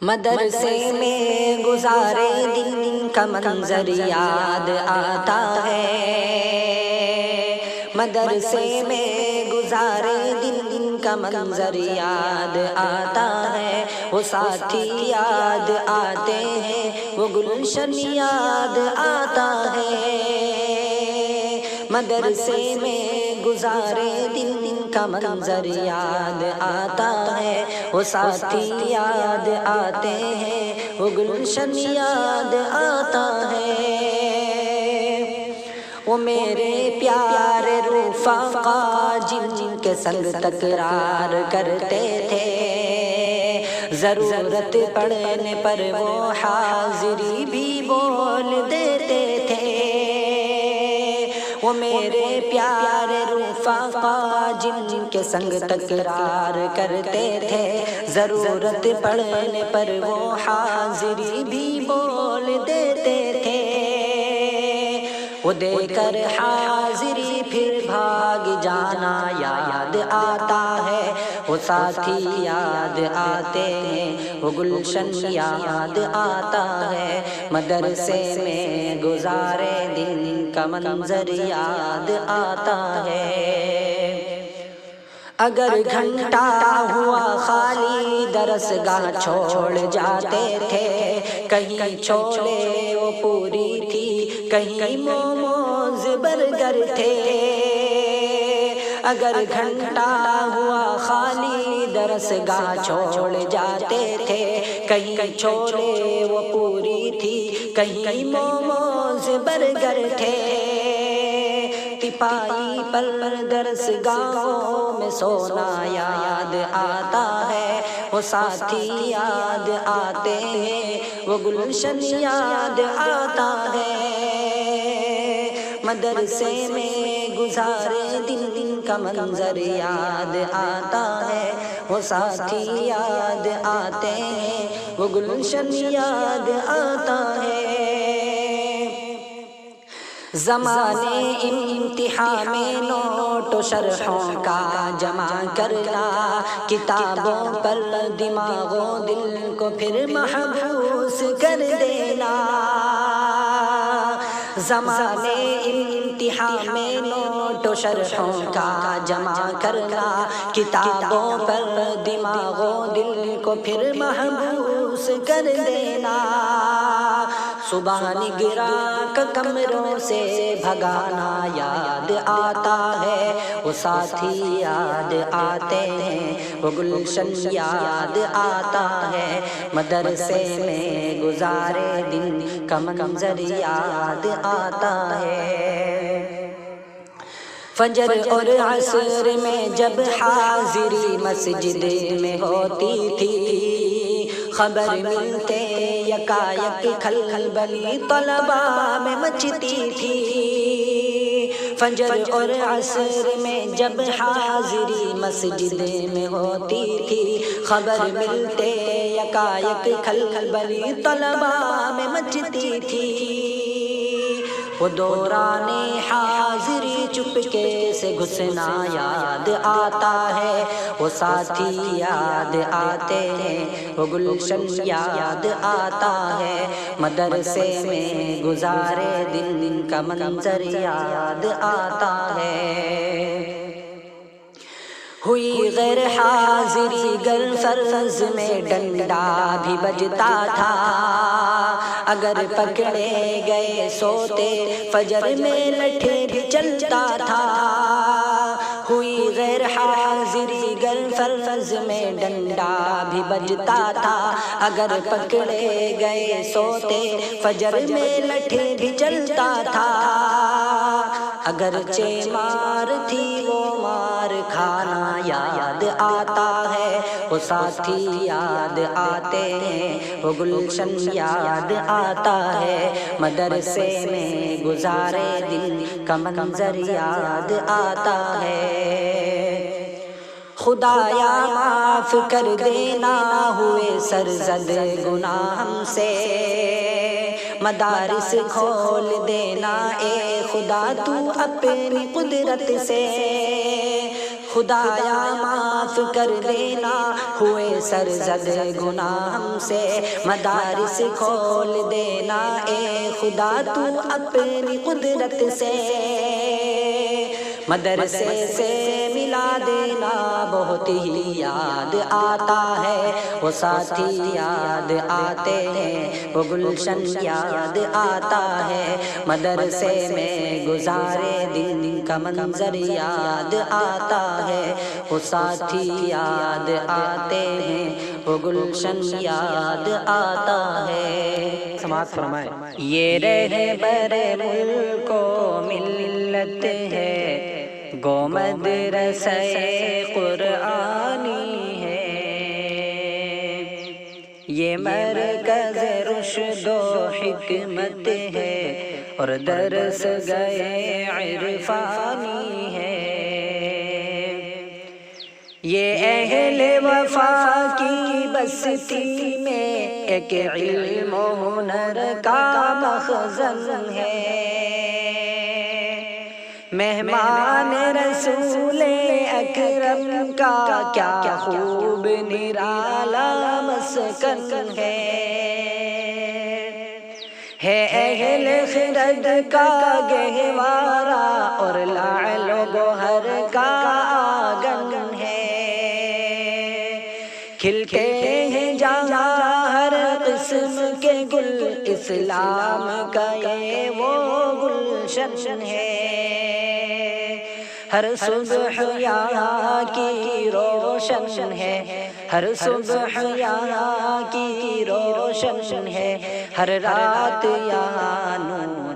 مدرسے میں گزارے دن کا منظر یاد آتا ہے، مدرسے میں گزارے دن کا منظر یاد آتا ہے، وہ ساتھی یاد آتے ہیں، وہ گلشن یاد آتا ہے، مدرسے میں گزارے دن کا منظر یاد آتا ہے، وہ ساتھی یاد آتے ہیں، وہ گلشن یاد آتا ہے، وہ میرے پیارے رفقا جن کے سنگ تکرار کرتے تھے، ضرورت پڑنے پر وہ حاضری بھی بول دیتے تھے، وہ میرے پیارے رفقا جن کے سنگ تکرار کرتے تھے، ضرورت پڑنے پر وہ حاضری بھی بول دیتے تھے، وہ دے کر حاضری پھر بھاگ جانا یاد آتا ہے، وہ ساتھی یاد آتے ہیں، وہ گلشن یاد آتا ہے، مدرسے میں گزارے دن کا منظر یاد آتا ہے، اگر گھنٹہ ہوا خالی درسگاہ چھوڑ جاتے تھے، کہیں چھولے وہ پوری تھی، کہیں موموز برگر تھے، اگر گھنٹہ ہوا خالی درسگاہ چھوڑ جاتے تھے، کہیں چھولے وہ پوری تھی، کہیں موموز برگر تھے، تپائی پر درسگاہوں میں سونا یاد آتا ہے، وہ ساتھی یاد آتے ہیں، وہ گلشن یاد آتا ہے، مدرسے میں گزارے دن کا منظر یاد آتا ہے، وہ ساتھی یاد آتے ہیں، وہ گلشن یاد آتا ہے، زمانے امتحان میں نوٹ و شرحوں کا جمع کرنا، کتابوں پر دماغ و دل کو پھر محبوس کر دینا، زمانے امتحان میں نوٹ و شرحوں کا جمع کرنا، کتابوں پر دماغ و دل کو پھر محبوس کر دینا، صبح نگراں کا کمروں سے بھگانا یاد آتا ہے، وہ ساتھی یاد آتے ہیں، وہ گلشن یاد آتا ہے، مدرسے میں گزارے دن کا منظر یاد آتا ہے، فجر اور عصر میں جب حاضری مسجد میں ہوتی تھی، خبر ملتے یکایک کھلبلی طلباء میں مچتی تھی، فجر اور عصر میں جب حاضری مسجد میں ہوتی تھی، خبر ملتے یکایک کھلبلی طلباء میں مچتی تھی، وہ دوران حاضری چپکے سے گھسنا یاد آتا ہے، وہ ساتھی یاد آتے ہیں، وہ گلشن یاد آتا ہے، مدرسے میں گزارے دن کا منظر یاد آتا ہے، ہوئی غیر حاضری گر فرض میں ڈنڈا بھی بجتا تھا، اگر پکڑے گئے سوتے فجر میں لٹھے بھی چلتا تھا، ہوئی غیر حاضری گر فرض میں ڈنڈا بھی بجتا تھا، اگر پکڑے گئے سوتے فجر میں لٹھے بھی چلتا تھا، اگرچہ مار تھی وہ مار کھانا یاد آتا ہے، وہ ساتھی یاد آتے ہیں، وہ گلشن یاد آتا ہے، مدرسے میں گزارے دن کا منظر یاد آتا ہے، خدایا معاف کر دینا ہوئے سرزد گناہ ہم سے، مدارس کھول دینا اے خدا تو اپنی قدرت سے، خدایا معاف کر دینا ہوئے سرزد گناہ ہم سے، مدارس کھول دینا اے خدا تو اپنی قدرت سے، مدرسے سے ملا دینا بہت ہی یاد آتا ہے، وہ ساتھی یاد آتے ہیں، وہ گلشن یاد آتا ہے، مدرسے میں گزارے دن کا منظر یاد آتا ہے، وہ ساتھی یاد آتے ہیں، وہ گلشن یاد آتا ہے۔ سماعت فرمائیں۔ یہ رہبر ملک و ملت ہے، گو مدرسہ قرآنی ہے، یہ مرکز رشد و حکمت ہے، اور درس گئے عرفانی ہے، یہ اہل وفا کی بستی میں ایک علم و ہنر کا مخزن ہے، مہمان رسول اکرم کا کیا خوب نرالا مسکن ہے، اہل خرد کا گہوارہ اور لعل و گوہر کا آنگن ہے، کھلتے ہیں جہاں ہر قسم کے گل، اسلام کا یہ وہ گلشن ہے، ہر صبح یہاں کی روشن ہے، ہر صبح یہاں کی روشن ہے، ہر رات یہاں نور